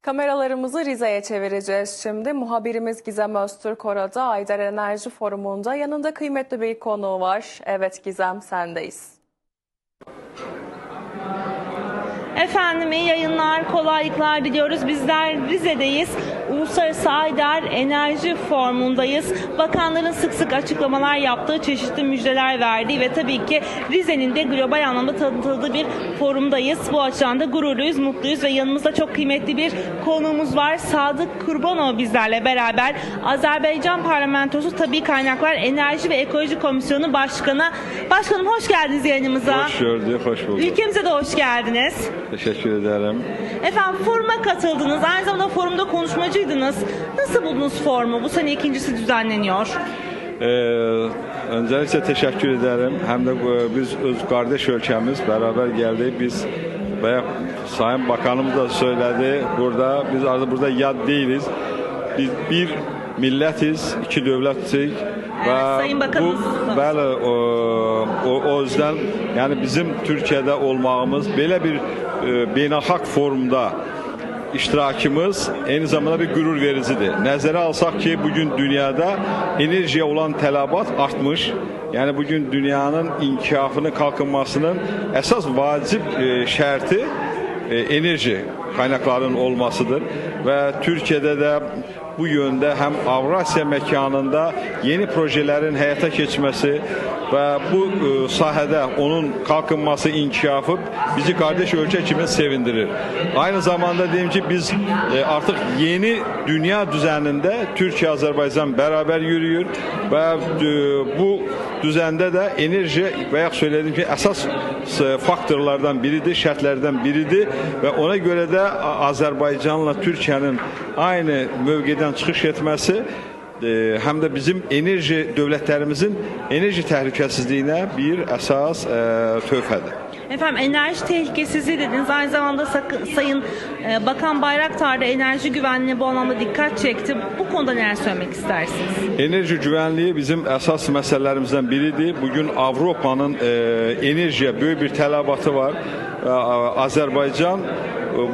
Kameralarımızı Rize'ye çevireceğiz şimdi. Muhabirimiz Gizem Öztürk orada Aydar Enerji Forumu'nda. Yanında kıymetli bir konuğu var. Evet Gizem, sendeyiz. Efendim iyi yayınlar, kolaylıklar diliyoruz. Bizler Rize'deyiz. Uluslararası Aydar Enerji Forumu'ndayız. Bakanların sık sık açıklamalar yaptığı, çeşitli müjdeler verdiği ve tabii ki Rize'nin de global anlamda tanıtıldığı bir forumdayız. Bu açıdan da gururluyuz, mutluyuz ve yanımızda çok kıymetli bir konuğumuz var. Sadık Kurbanov bizlerle beraber. Azerbaycan Parlamentosu Tabii Kaynaklar Enerji ve Ekoloji Komisyonu Başkanı. Başkanım hoş geldiniz yayınımıza. Hoş gördük, hoş bulduk. Ülkemize de hoş geldiniz. Teşekkür ederim. Efendim foruma katıldınız. Aynı zamanda forumda konuşmacıydınız. Nasıl buldunuz forumu? Bu sene ikincisi düzenleniyor. Öncelikle teşekkür ederim. Hem de biz öz kardeş ölkemiz beraber geldik. Biz ve Sayın Bakanımız da söyledi. Biz artık burada yad değiliz. Biz bir milletiz, iki devletiz. Evet, Sayın Bakanımız. O yüzden yani bizim Türkiye'de olmağımız böyle bir beynəlxalq forumda iştirakımız aynı zamanda bir gurur vericidir. Nəzərə alsaq ki, bugün dünyada enerjiye olan tələbat artmış. Yani bugün dünyanın inkişafının, kalkınmasının esas vacib şərti enerji kaynaklarının olmasıdır. Ve Türkiye'de de bu yönde hem Avrasya mekanında yeni projelerin hayata geçmesi ve bu sahada onun kalkınması, inkişafı bizi kardeş ölçü kimi sevindirir. Aynı zamanda diyeyim ki biz artık yeni dünya düzeninde Türkiye, Azerbaycan beraber yürüyor ve bu düzende de enerji veya söylediğim ki esas faktörlerden biridir, şartlardan biridir ve ona göre de Azerbaycan'la Türkiye'nin aynı mövqedən çıxış etmesi hem de bizim enerji devletlerimizin enerji təhlükəsizliyinə bir esas töhfədir. Efendim enerji tehlikesizliği dediniz. Aynı zamanda Sayın Bakan Bayraktar da enerji güvenliğine bu anlamda dikkat çekti. Bu konuda neler söylemek istersiniz? Enerji güvenliği bizim esas meselelerimizden biridir. Bugün Avrupa'nın enerjiye büyük bir tələbatı var. Azerbaycan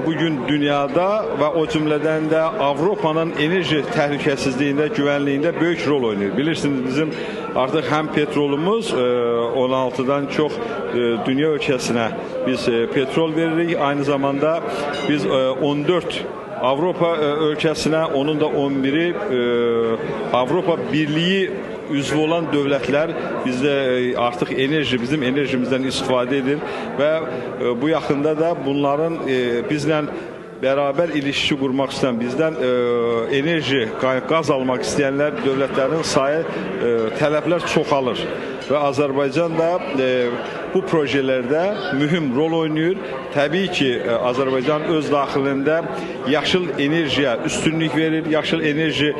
bugün dünyada ve o cümleden de Avrupa'nın enerji təhlükəsizliyində, güvenliğinde büyük rol oynuyor. Bilirsiniz bizim artık hem petrolümüz 16'dan çok dünya ölkəsinə biz petrol veririk. Aynı zamanda biz 14 Avrupa ölkəsinə, onun da 11'i Avrupa Birliği üzvü olan devletler bizde artık bizim enerjimizden istifade edir ve bu yakında da bunların bizle beraber ilişki kurmak isteyen, bizden enerji, gaz almak isteyenler devletlerin sayı talepler çoxalır ve Azerbaycan da bu projelerde mühim rol oynuyor. Tabii ki Azerbaycan öz daxilində yaşıl enerjiye üstünlük verir, yaşıl enerji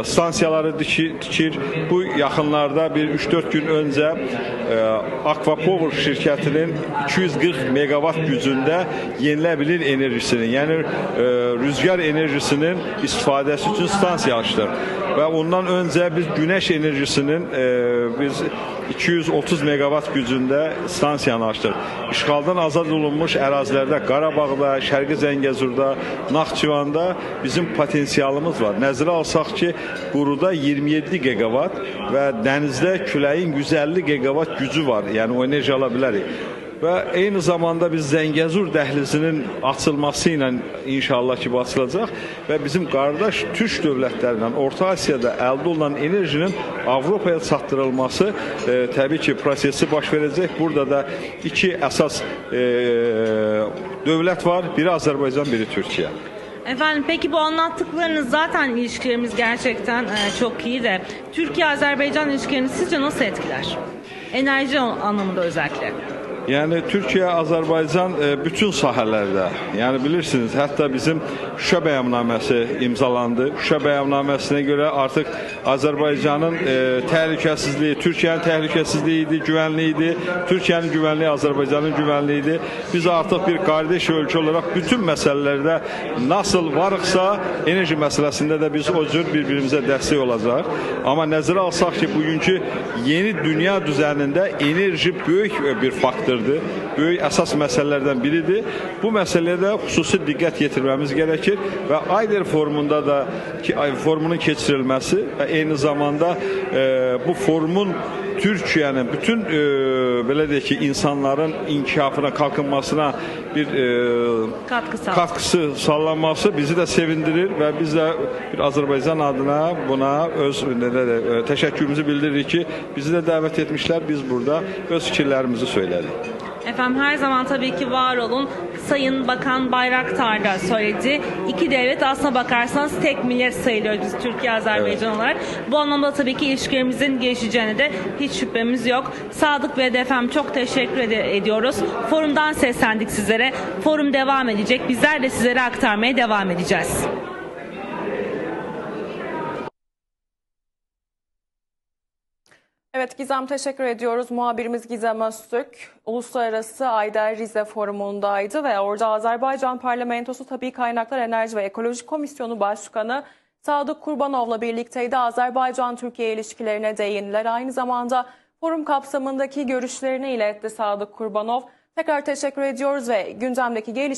stansiyaları dikir. Bu yaxınlarda bir 3-4 gün önce Aquapower şirketinin 240 megawatt gücünde yenilebilir enerjisinin yani rüzgar enerjisinin istifadesi için stansiya açtık. Ve ondan önce biz güneş enerjisinin biz 230 megawatt gücünde stansiyanı açtık. İşğaldan azad olunmuş ərazilərdə, Qarabağda, Şərqi Zəngəzurda, Naxçıvanda bizim potensialımız var. Nəzərə alsaq ki, quruda 27 gigawatt və dənizdə küləyin 150 gigawatt gücü var. Yəni o enerji ala bilərik. Və eyni zamanda biz Zəngəzur dəhlizinin açılması ilə inşallah ki açılacaq və bizim qardaş Türk dövlətlərindən Orta Asiyada əldə olunan enerjinin Avropaya çatdırılması təbii ki prosesi baş verəcək. Burada da iki əsas dövlət var. Biri Azərbaycan, biri Türkiye. Efendim peki bu anlattıklarınız zaten ilişkilerimiz gerçekten çok iyi de Türkiye-Azerbaycan ilişkilerini sizce nasıl etkiler? Enerji anlamında özellikle. Yani Türkiye, Azerbaycan bütün sahələrdə, yani bilirsiniz, hətta bizim Şuşa bəyannaməsi imzalandı. Şuşa bəyannaməsinə görə artıq Azerbaycanın təhlükəsizliyi, Türkiye'nin təhlükəsizliyi, güvenliğiydi. Türkiye'nin güvenliği, Azerbaycanın güvenliğiydi. Biz artık bir kardeş ölkə olarak bütün meselelerde nasıl varıqsa enerji meselesinde de biz o cür birbirimize dəstək olacaq. Ama nəzərə alsaq ki, bugünkü yeni dünya düzeninde enerji büyük bir faktör. çatdırdı. Böyük əsas məsələlərdən biridir. Bu məsələyə də xüsusi diqqət yetirməmiz gerekir və Ayder forumunda da forumunun keçirilməsi və eyni zamanda bu forumun Türkiye'nin bütün belə deyək ki, insanların inkişafına, kalkınmasına bir katkısı sağlanması bizi de sevindirir ve biz de bir Azerbaycan adına buna öz teşekkürümüzü bildiririk ki bizi de davet etmişler. Biz burada öz fikirlerimizi söyledik. Efendim her zaman tabii ki var olun. Sayın Bakan Bayraktar da söyledi. İki devlet aslına bakarsanız tek millet sayılıyoruz biz Türkiye-Azerbaycan olarak. Bu anlamda tabii ki ilişkilerimizin gelişeceğine de hiç şüphemiz yok. Sadık Bey'e de efendim çok teşekkür ediyoruz. Forumdan seslendik sizlere. Forum devam edecek. Bizler de sizlere aktarmaya devam edeceğiz. Evet Gizem, teşekkür ediyoruz. Muhabirimiz Gizem Öztürk Uluslararası Ayder Rize Forumu'ndaydı ve orada Azerbaycan Parlamentosu Tabii Kaynaklar Enerji ve Ekoloji Komisyonu Başkanı Sadık Kurbanov'la birlikteydi. Azerbaycan-Türkiye ilişkilerine değindiler. Aynı zamanda forum kapsamındaki görüşlerini iletti Sadık Kurbanov. Tekrar teşekkür ediyoruz ve gündemdeki gelişmeler